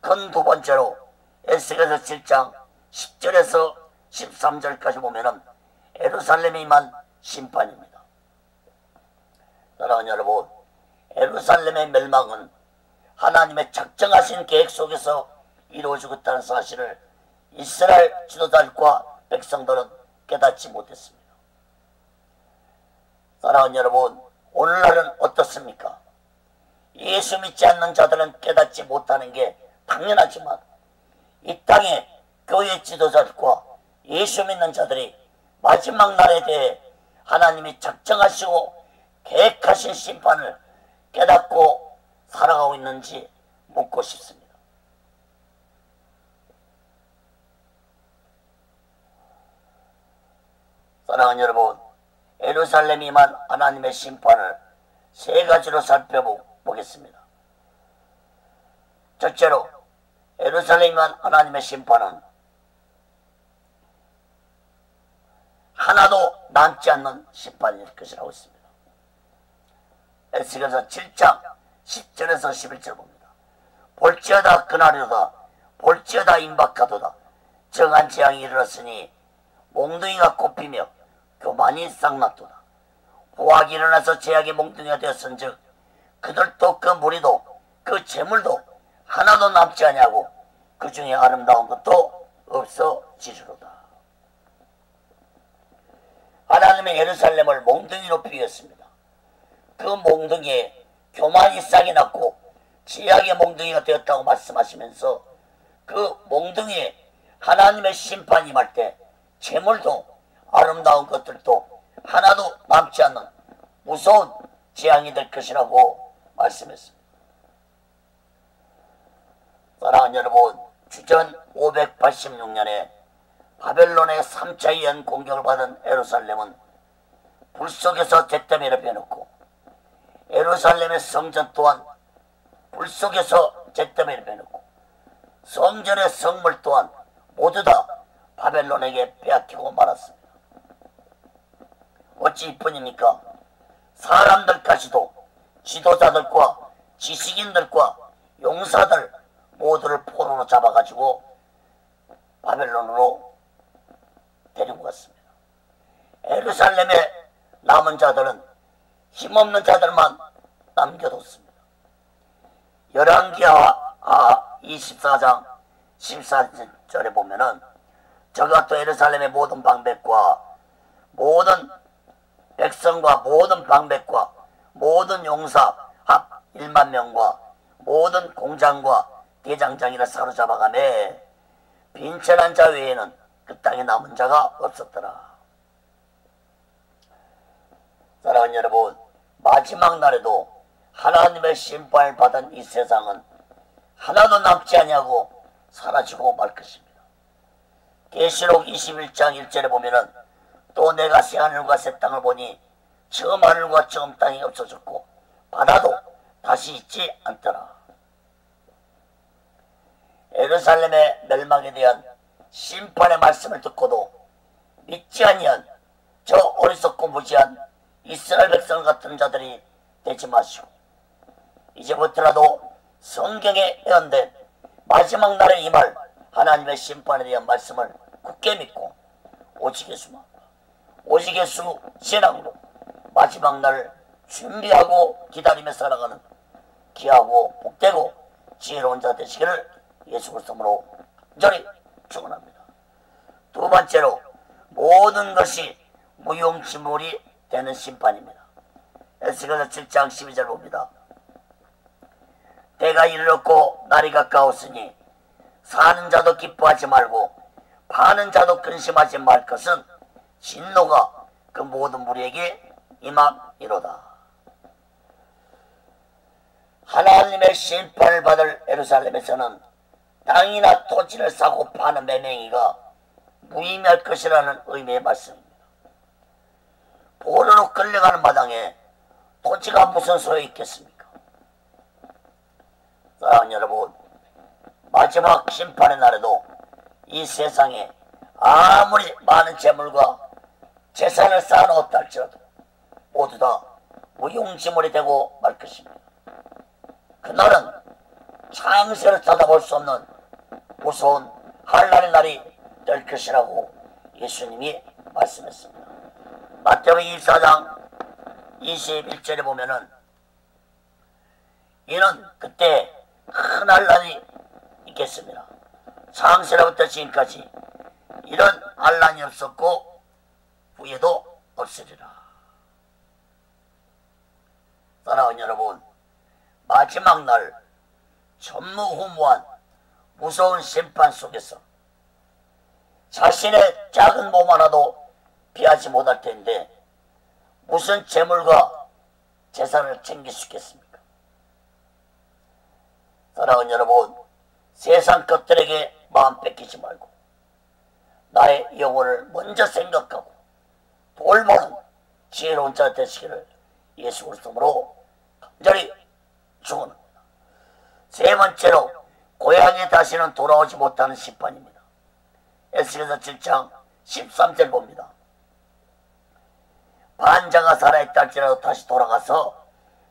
큰 두 번째로 에스겔서 7장 10절에서 13절까지 보면은 예루살렘에 임한 심판입니다. 사랑하는 여러분, 예루살렘의 멸망은 하나님의 작정하신 계획 속에서 이루어지겠다는 사실을 이스라엘 지도자들과 백성들은 깨닫지 못했습니다. 사랑하는 여러분, 오늘날은 어떻습니까? 예수 믿지 않는 자들은 깨닫지 못하는 게 당연하지만 이 땅의 교회 지도자들과 예수 믿는 자들이 마지막 날에 대해 하나님이 작정하시고 계획하신 심판을 깨닫고 살아가고 있는지 묻고 싶습니다. 사랑하는 여러분, 예루살렘이 임한 하나님의 심판을 세 가지로 살펴보겠습니다. 첫째로 예루살렘이 임한 하나님의 심판은 하나도 남지 않는 심판일 것이라고 했습니다. 에스겔서 7장 10절에서 11절 봅니다. 볼지어다 그날이로다. 볼지어다 임박하도다. 정한 재앙이 이르렀으니 몽둥이가 꼽히며 교만이 쌍났도다. 보악이 일어나서 제약의 몽둥이가 되었은즉 그들도 그 무리도 그 재물도 하나도 남지 아니하고 그 중에 아름다운 것도 없어지리로다. 하나님의 예루살렘을 몽둥이로 비유했습니다. 그 몽둥이에 교만이 싹이 났고 제약의 몽둥이가 되었다고 말씀하시면서 그 몽둥이에 하나님의 심판이 임할 때 재물도 아름다운 것들도 하나도 남지 않는 무서운 재앙이 될 것이라고 말씀했습니다. 사랑하는 여러분, 주전 586년에 바벨론의 3차 예언 공격을 받은 예루살렘은 불 속에서 잿더미를 빼놓고 예루살렘의 성전 또한 불 속에서 잿더미를 빼놓고 성전의 성물 또한 모두 다 바벨론에게 빼앗기고 말았습니다. 어찌 이뿐입니까? 사람들까지도 지도자들과 지식인들과 용사들 모두를 포로로 잡아가지고 바벨론으로 데리고 갔습니다. 예루살렘에 남은 자들은 힘없는 자들만 남겨뒀습니다. 열왕기하 24장 14절에 보면은 저가 또 예루살렘의 모든 방백과 모든 백성과 모든 방백과 모든 용사 합 1만 명과 모든 공장과 대장장이를 사로잡아가며 빈천한 자 외에는 그 땅에 남은 자가 없었더라. 사랑하는 여러분, 마지막 날에도 하나님의 심판을 받은 이 세상은 하나도 남지 아니하고 사라지고 말 것입니다. 계시록 21장 1절에 보면은 또 내가 새 하늘과 새 땅을 보니 처음 하늘과 처음 땅이 없어졌고 바다도 다시 있지 않더라. 예루살렘의 멸망에 대한 심판의 말씀을 듣고도 믿지 아니한 저 어리석고 무지한 이스라엘 백성 같은 자들이 되지 마시고 이제부터라도 성경에 예언된 마지막 날에 임할 하나님의 심판에 대한 말씀을 굳게 믿고 오직 예수 신앙으로 마지막 날을 준비하고 기다리며 살아가는 귀하고 복되고 지혜로운 자 되시기를 예수 그리스도로 간절히 축원합니다. 두 번째로 모든 것이 무용지물이 되는 심판입니다. 에스겔서 7장 12절 봅니다. 때가 이르렀고 날이 가까웠으니 사는 자도 기뻐하지 말고 파는 자도 근심하지 말 것은 진노가 그 모든 무리에게 임함이로다. 하나님의 심판을 받을 예루살렘에서는 땅이나 토지를 사고 파는 매매행위가 무의미할 것이라는 의미의 말씀입니다. 포로로 끌려가는 마당에 토지가 무슨 소용이 있겠습니까? 사랑하는 여러분, 마지막 심판의 날에도 이 세상에 아무리 많은 재물과 재산을 쌓아놓았다 할지라도 모두 다 무용지물이 되고 말 것입니다. 그날은 창세로 찾아볼 수 없는 무서운 한란의 날이 될 것이라고 예수님이 말씀했습니다. 마태복음 24장 21절에 보면은 이는 그때 큰 한란이 있겠습니다. 창세로부터 지금까지 이런 한란이 없었고 후에도 없으리라. 사랑하는 여러분, 마지막 날 전무후무한 무서운 심판 속에서 자신의 작은 몸 하나도 피하지 못할 텐데 무슨 재물과 재산을 챙길 수 있겠습니까? 사랑하는 여러분, 세상 것들에게 마음 뺏기지 말고 나의 영혼을 먼저 생각하고 돌보는 지혜로운 자 되시기를 예수 그리스도로 간절히 축원합니다. 세 번째로 고향에 다시는 돌아오지 못하는 심판입니다. 에스겔서 7장 13절 봅니다. 반자가 살아있다 할지라도 다시 돌아가서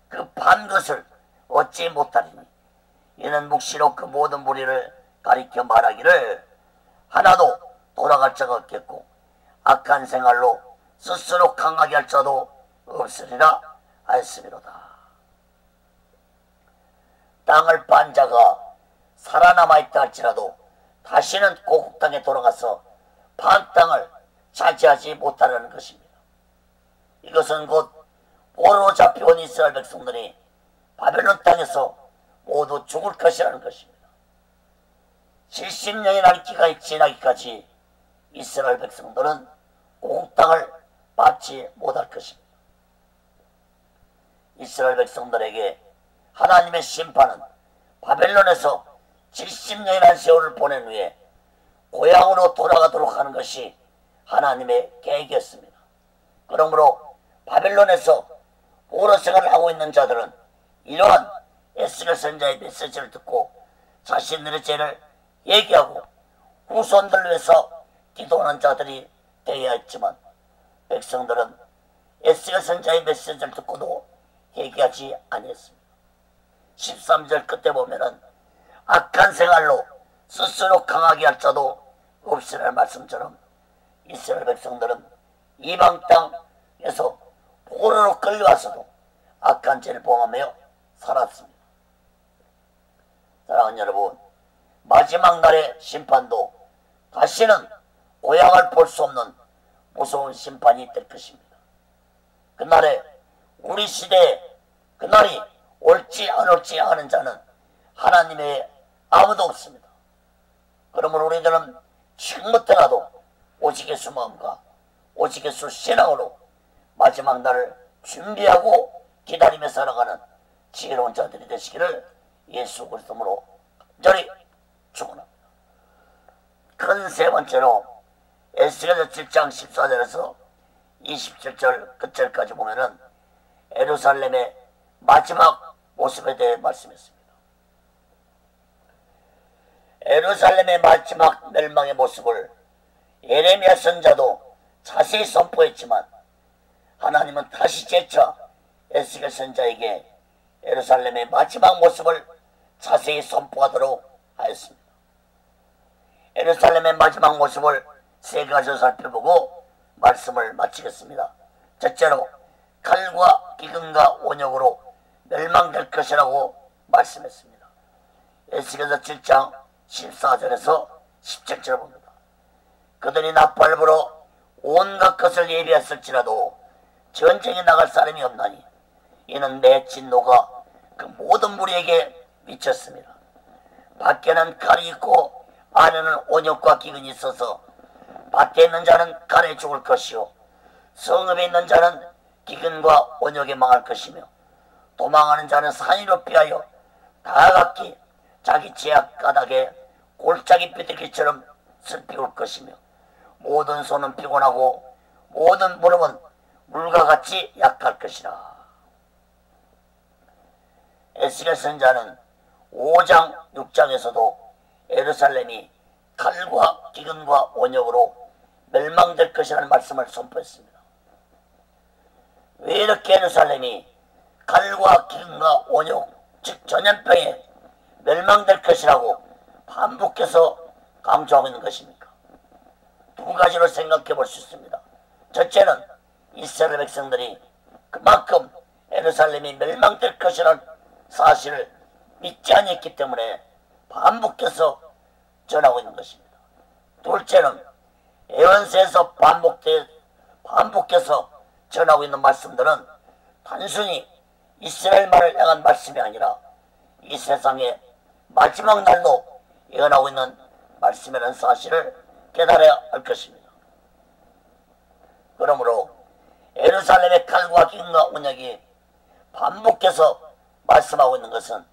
그 반 것을 얻지 못하리니 이는 묵시로 그 모든 무리를 가리켜 말하기를 하나도 돌아갈 자가 없겠고 악한 생활로 스스로 강하게 할 자도 없으리라 하였으리로다. 땅을 판 자가 살아남아있다 할지라도 다시는 고국 땅에 돌아가서 판 땅을 차지하지 못하려는 것입니다. 이것은 곧 포로로 잡혀온 이스라엘 백성들이 바벨론 땅에서 모두 죽을 것이라는 것입니다. 70년이라는 기간이 지나기까지 이스라엘 백성들은 고국 땅을 받지 못할 것입니다. 이스라엘 백성들에게 하나님의 심판은 바벨론에서 70년이라는 세월을 보낸 후에 고향으로 돌아가도록 하는 것이 하나님의 계획이었습니다. 그러므로 바벨론에서 포로 생활을 하고 있는 자들은 이러한 에스겔 선지자의 메시지를 듣고 자신들의 죄를 얘기하고 후손들을 위해서 기도하는 자들이 되어야 했지만 백성들은 에스겔 선지자의 메시지를 듣고도 얘기하지 아니했습니다. 13절 끝에 보면은 악한 생활로 스스로 강하게 할 자도 없으라는 말씀처럼 이스라엘 백성들은 이방 땅에서 포로로 끌려와서도 악한 죄를 범하며 살았습니다. 사랑하는 여러분, 마지막 날의 심판도 다시는 고향을 볼 수 없는 무서운 심판이 될 것입니다. 그날에 우리 시대에 그날이 올지 안 올지 아는 자는 하나님의 아무도 없습니다. 그러므로 우리들은 지금부터라도 오직 예수 마음과 오직 예수 신앙으로 마지막 날을 준비하고 기다리며 살아가는 지혜로운 자들이 되시기를 예수 그리스도로 간절히 축원합니다. 큰 세 번째로 에스겔서 7장 14절에서 27절 끝절까지 보면은 예루살렘의 마지막 모습에 대해 말씀했습니다. 예루살렘의 마지막 멸망의 모습을 예레미야 선자도 자세히 선포했지만 하나님은 다시 재차 에스겔 선자에게 예루살렘의 마지막 모습을 자세히 선포하도록 하였습니다. 예루살렘의 마지막 모습을 세 가지로 살펴보고 말씀을 마치겠습니다. 첫째로 칼과 기근과 온역으로 멸망될 것이라고 말씀했습니다. 에스겔서 7장 14절에서 17절 봅니다. 그들이 나팔부로 온갖 것을 예비했을지라도 전쟁에 나갈 사람이 없나니 이는 내 진노가 그 모든 무리에게 미쳤습니다. 밖에는 칼이 있고 안에는 온역과 기근이 있어서 밭에 있는 자는 칼에 죽을 것이요 성읍에 있는 자는 기근과 온역에 망할 것이며 도망하는 자는 산 위로 피하여 다 각기 자기 제약 가닥에 골짜기 뼈대기처럼 슬피 올 것이며 모든 손은 피곤하고 모든 무릎은 물과 같이 약할 것이라. 에스겔 선자는 5장 6장에서도 예루살렘이 칼과 기근과 온역으로 멸망될 것이라는 말씀을 선포했습니다. 왜 이렇게 예루살렘이 칼과 기근과 온역 즉 전염병에 멸망될 것이라고 반복해서 강조하고 있는 것입니까? 두 가지로 생각해 볼 수 있습니다. 첫째는 이스라엘 백성들이 그만큼 예루살렘이 멸망될 것이라는 사실을 믿지 않았기 때문에 반복해서 전하고 있는 것입니다. 둘째는 예언서에서 반복해서 전하고 있는 말씀들은 단순히 이스라엘만을 향한 말씀이 아니라 이 세상의 마지막 날로 예언하고 있는 말씀이라는 사실을 깨달아야 할 것입니다. 그러므로 예루살렘의 칼과 기근과 온역이 반복해서 말씀하고 있는 것은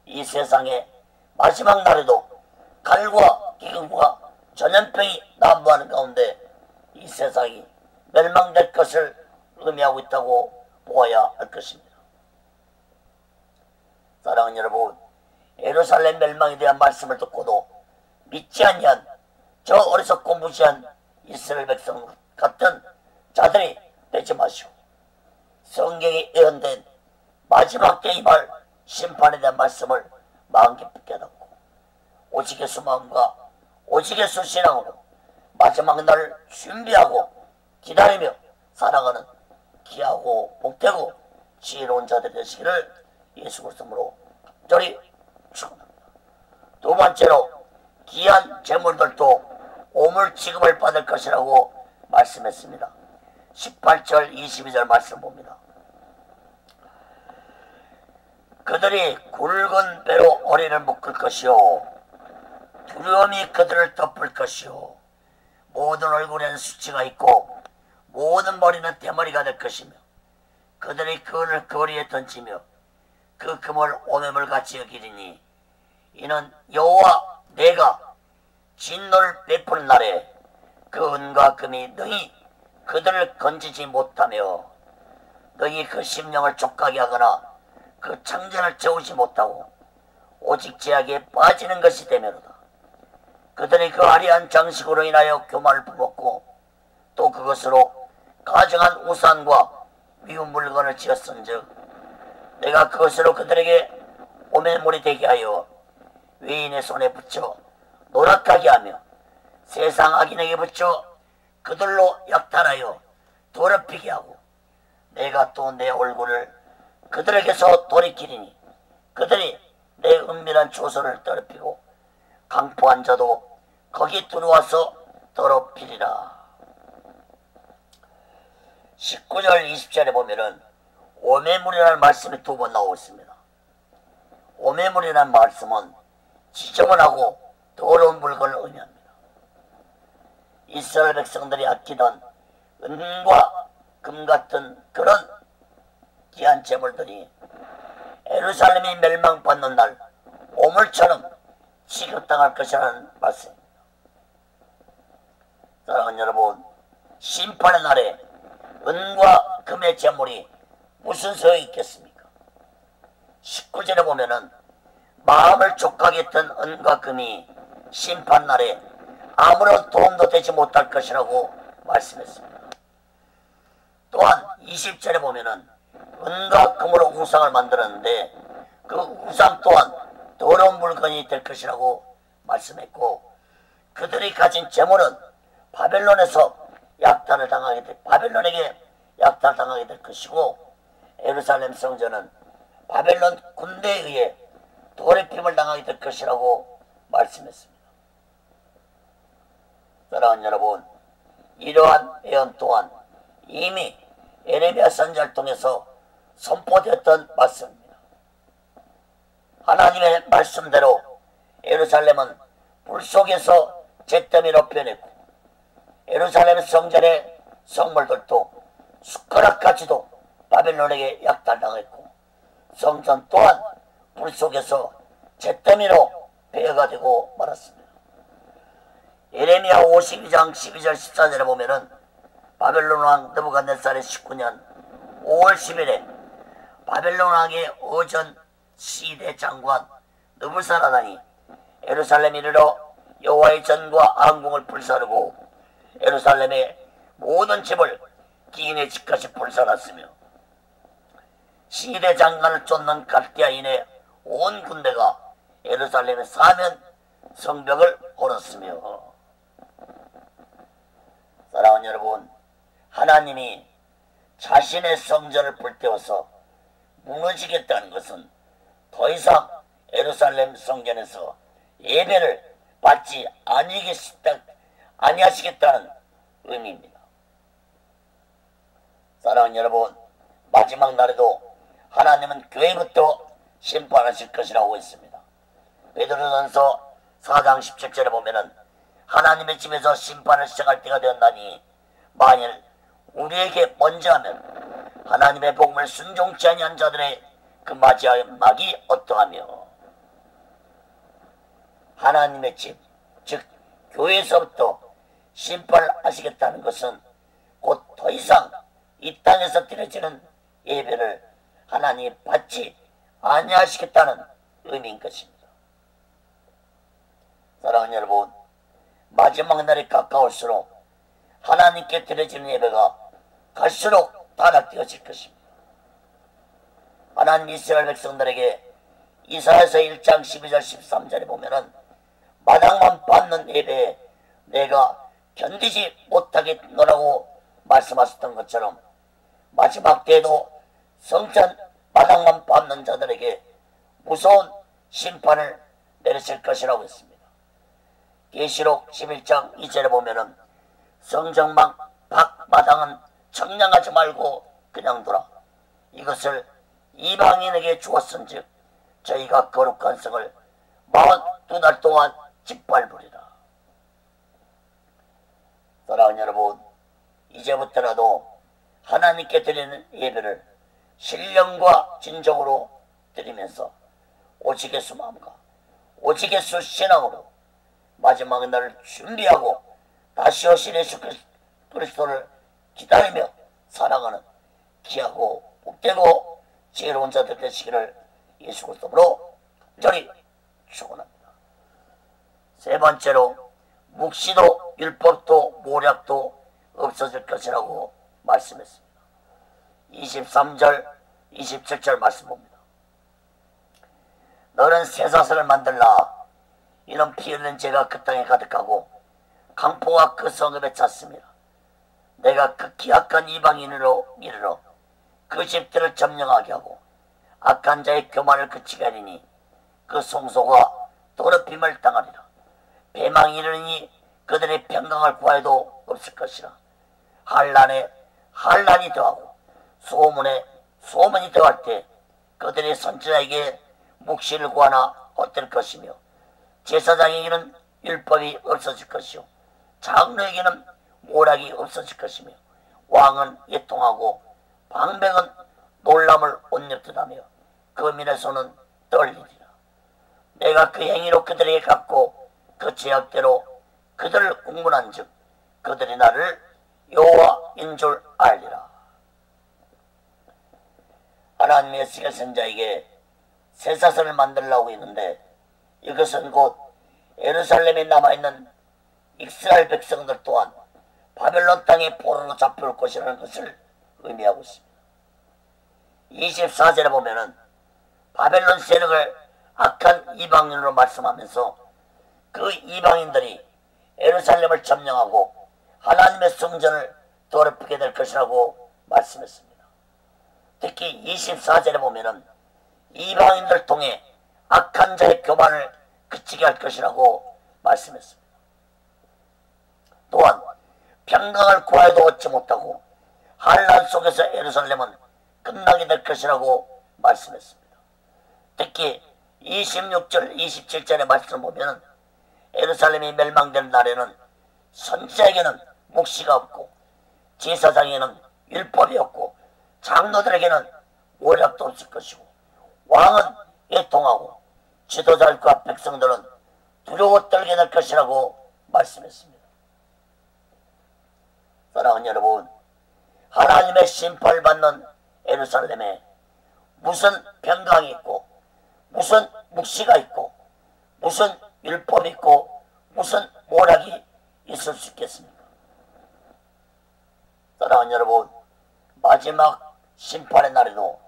이 세상의 마지막 날에도 칼과 기근과 전염병이 난무하는 가운데 이 세상이 멸망될 것을 의미하고 있다고 보아야 할 것입니다. 사랑하는 여러분, 예루살렘 멸망에 대한 말씀을 듣고도 믿지 아니한 저 어리석고 무지한 이스라엘 백성 같은 자들이 되지 마시오. 성경에 예언된 마지막 때의 말 심판에 대한 말씀을 마음 깊이 깨닫고 오직 예수 마음과 오직 예수 신앙으로 마지막 날을 준비하고 기다리며 살아가는 귀하고 복되고 지혜로운 자들이 되시기를 예수 그리스도로 간절히 축원합니다. 두 번째로 귀한 재물들도 오물 취급을 받을 것이라고 말씀했습니다. 18절 22절 말씀 봅니다. 그들이 굵은 배로 허리를 묶을 것이요 두려움이 그들을 덮을 것이요 모든 얼굴에는 수치가 있고 모든 머리는 대머리가 될 것이며 그들이 그을 거리에 던지며 그 금을 오매물같이 여기리니 이는 여호와 내가 진노를 베푸는 날에 그 은과 금이 능히 그들을 건지지 못하며 능히 그 심령을 족하게 하거나 그 창전을 채우지 못하고 오직 제약에 빠지는 것이 되면로다. 그들이 그 화려한 장식으로 인하여 교만을 품었고 또 그것으로 가정한 우산과 미운 물건을 지었은즉 내가 그것으로 그들에게 오매물이 되게 하여 외인의 손에 붙여 노랗게 하며 세상 악인에게 붙여 그들로 약탈하여 더럽히게 하고 내가 또 내 얼굴을 그들에게서 돌이키리니 그들이 내 은밀한 조소를 더럽히고 강포한 자도 거기 들어와서 더럽히리라. 19절 20절에 보면은 오매물이라는 말씀이 두 번 나오고 있습니다. 오매물이라는 말씀은 지저분하고 더러운 물건을 의미합니다. 이스라엘 백성들이 아끼던 은과 금 같은 그런 귀한 재물들이 예루살렘이 멸망받는 날 오물처럼 취급당할 것이라는 말씀입니다. 사랑하는 여러분, 심판의 날에 은과 금의 재물이 무슨 소용이 있겠습니까? 19절에 보면은 마음을 족하게 했던 은과 금이 심판날에 아무런 도움도 되지 못할 것이라고 말씀했습니다. 또한 20절에 보면은 은과 금으로 우상을 만들었는데 그 우상 또한 더러운 물건이 될 것이라고 말씀했고 그들이 가진 재물은 바벨론에게 약탈당하게 될 것이고 예루살렘 성전은 바벨론 군대에 의해 더럽힘을 당하게 될 것이라고 말씀했습니다. 사랑하는 여러분, 이러한 예언 또한 이미 예레미야 선지자를 통해서 선포되었던 말씀입니다. 하나님의 말씀대로 예루살렘은 불 속에서 잿더미로 변했고 예루살렘 성전의 성물들도 숟가락까지도 바벨론에게 약탈당했고 성전 또한 불 속에서 잿더미로 배어가 되고 말았습니다. 예레미야 52장 12절 14절에 보면은 바벨론 왕 느부갓네살의 19년 5월 10일에 바벨론 왕의 어전 시대 장관 느부사라단이 예루살렘에 이르러 여호와의 전과 안궁을 불사르고 예루살렘의 모든 집을 기인의 집까지 불살랐으며 시대 장관을 쫓는 갈대아인의 온 군대가 예루살렘의 사면 성벽을 걸었으며, 사랑하는 여러분, 하나님이 자신의 성전을 불태워서 무너지겠다는 것은 더 이상 예루살렘 성전에서 예배를 받지 아니하시겠다는 의미입니다. 사랑하는 여러분, 마지막 날에도 하나님은 교회부터 심판하실 것이라고 했습니다. 베드로전서 4장 17절에 보면은 하나님의 집에서 심판을 시작할 때가 되었나니 만일 우리에게 먼저 하면 하나님의 복음을 순종치 아니한 자들의 그 마지막이 어떠하며, 하나님의 집, 즉 교회에서부터 심판을 하시겠다는 것은 곧 더 이상 이 땅에서 드려지는 예배를 하나님이 받지 아니하시겠다는 의미인 것입니다. 사랑하는 여러분, 마지막 날이 가까울수록 하나님께 드려지는 예배가 갈수록 타락되어질 것입니다. 하나님 이스라엘 백성들에게 이사야서 1장 12절 13절에 보면은 마당만 받는 예배에 내가 견디지 못하겠노라고 말씀하셨던 것처럼 마지막 때에도 성전 마당만 밟는 자들에게 무서운 심판을 내리실 것이라고 했습니다. 계시록 11장 2절에 보면은 성전망 밖 마당은 청량하지 말고 그냥 두라. 이것을 이방인에게 주었은즉 저희가 거룩한 성을 42달 동안 짓밟으리라. 사랑하는 여러분, 이제부터라도 하나님께 드리는 예배를 신령과 진정으로 드리면서 오직 예수 마음과 오직 예수 신앙으로 마지막 날을 준비하고 다시 오실 예수 그리스도를 기다리며 살아가는 귀하고 복되고 지혜로운 자들 되시기를 예수 그리스도로 간절히 축원합니다. 세 번째로 묵시도 율법도 모략도 없어질 것이라고 말씀했습니다. 23절 27절 말씀 봅니다. 너는 쇠사슬을 만들라. 이는 피 흘린 죄가 그 땅에 가득하고 강포가 그 성읍에 찼습니다. 내가 그 기악한 이방인으로 이르러 그 집들을 점령하게 하고 악한 자의 교만을 그치게 하리니 그 송소가 더럽힘을 당하리라. 배망이 이르니 그들의 평강을 구하여도 없을 것이라. 한란에 한란이 더하고 소문에 소문이 더할 때 그들의 선지자에게 묵시를 구하나 헛될 것이며 제사장에게는 율법이 없어질 것이요 장로에게는 모략이 없어질 것이며 왕은 예통하고 방백은 놀람을 옷입듯하며 거민의 손은 떨리리라. 내가 그 행위로 그들에게 갚고 그 죄악대로 그들을 공문한즉 그들이 나를 여호와인 줄 알리라. 하나님의 에스겔 선지자에게 쇠사슬을 만들라고 했는데 이것은 곧 예루살렘에 남아있는 이스라엘 백성들 또한 바벨론 땅에 포로로 잡혀올 것이라는 것을 의미하고 있습니다. 24절에 보면은 바벨론 세력을 악한 이방인으로 말씀하면서 그 이방인들이 예루살렘을 점령하고 하나님의 성전을 더럽히게 될 것이라고 말씀했습니다. 특히 24절에 보면은 이방인들 통해 악한 자의 교만을 그치게 할 것이라고 말씀했습니다. 또한 평강을 구하여도 얻지 못하고 한란 속에서 예루살렘은 끝나게 될 것이라고 말씀했습니다. 특히 26절 27절의 말씀을 보면 예루살렘이 멸망되는 날에는 선지자에게는 묵시가 없고 제사장에게는 율법이 없고 장로들에게는 모략도 없을 것이고 왕은 예통하고 지도자들과 백성들은 두려워 떨게 될 것이라고 말씀했습니다. 사랑하는 여러분, 하나님의 심판을 받는 예루살렘에 무슨 평강이 있고 무슨 묵시가 있고 무슨 율법이 있고 무슨 모략이 있을 수 있겠습니까? 사랑하는 여러분, 마지막 심판의 날에도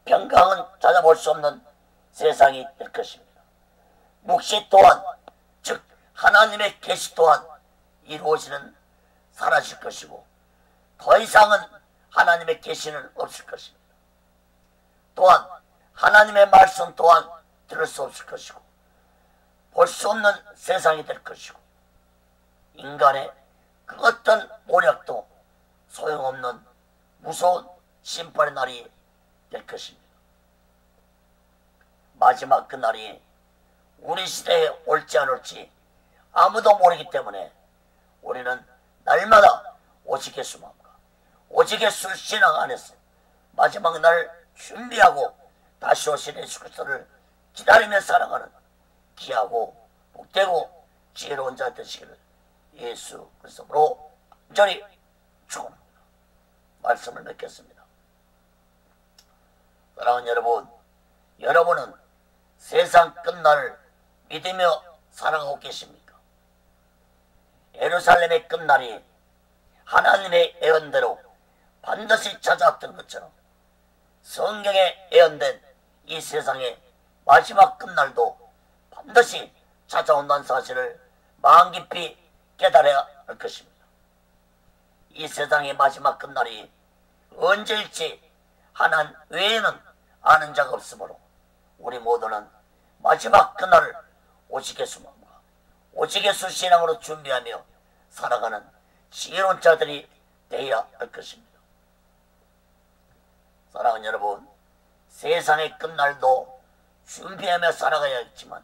평강은 찾아볼 수 없는 세상이 될 것입니다. 묵시 또한, 즉 하나님의 계시 또한 이루어지는 사라질 것이고 더 이상은 하나님의 계시는 없을 것입니다. 또한 하나님의 말씀 또한 들을 수 없을 것이고 볼 수 없는 세상이 될 것이고 인간의 그 어떤 모략도 소용없는 무서운 심판의 날이 될 것입니다. 마지막 그 날이 우리 시대에 올지 안 올지 아무도 모르기 때문에 우리는 날마다 오직 예수 마음과 오직 예수 신앙 안에서 마지막 날 준비하고 다시 오신 예수 그리스도를 기다리며 살아가는 귀하고 복되고 지혜로운 자 되시기를 예수 그리스도로 간절히 축원합니다. 말씀을 맺겠습니다. 사랑하는 여러분, 여러분은 세상 끝날을 믿으며 살아가고 계십니까? 예루살렘의 끝날이 하나님의 예언대로 반드시 찾아왔던 것처럼 성경에 예언된 이 세상의 마지막 끝날도 반드시 찾아온다는 사실을 마음 깊이 깨달아야 할 것입니다. 이 세상의 마지막 끝날이 언제일지 하나님 외에는 아는 자가 없으므로 우리 모두는 마지막 그날을 오직 예수 마음과 오직 예수 신앙으로 준비하며 살아가는 지혜로운 자들이 되어야 할 것입니다. 사랑하는 여러분, 세상의 끝날도 준비하며 살아가야 했지만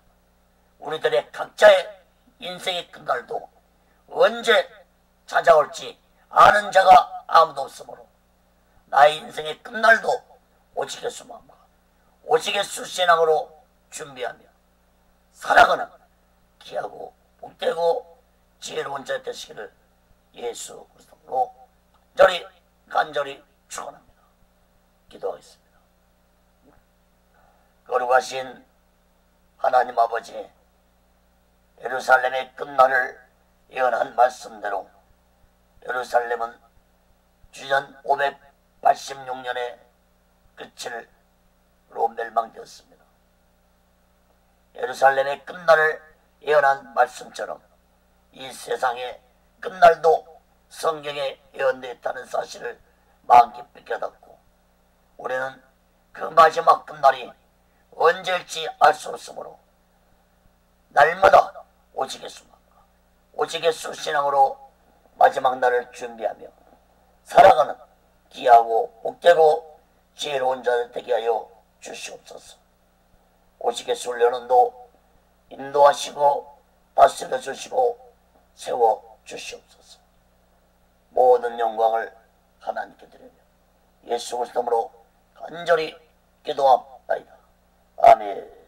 우리들의 각자의 인생의 끝날도 언제 찾아올지 아는 자가 아무도 없으므로 나의 인생의 끝날도 오직 예수 마음과 오직 예수 신앙으로 준비하며 살아가는 귀하고 복되고 지혜로운 자 되시기를 예수 그리스도로 간절히 축원합니다. 기도하겠습니다. 거룩하신 하나님 아버지, 예루살렘의 끝날을 예언한 말씀대로 예루살렘은 주전 586년에 끝으로 멸망되었습니다. 예루살렘의 끝날을 예언한 말씀처럼 이 세상의 끝날도 성경에 예언되어 있다는 사실을 마음 깊이 깨닫고 우리는 그 마지막 끝날이 언제일지 알 수 없으므로 날마다 오직 예수 마음과 오직 예수 신앙으로 마지막 날을 준비하며 살아가는 귀하고 복되고 지혜로운 자들 되게 하여 주시옵소서. 오직 예수를 연원도 인도하시고 다스려 주시고 세워 주시옵소서. 모든 영광을 하나님께 드리며 예수 그리스도로 간절히 기도합니다. 아멘.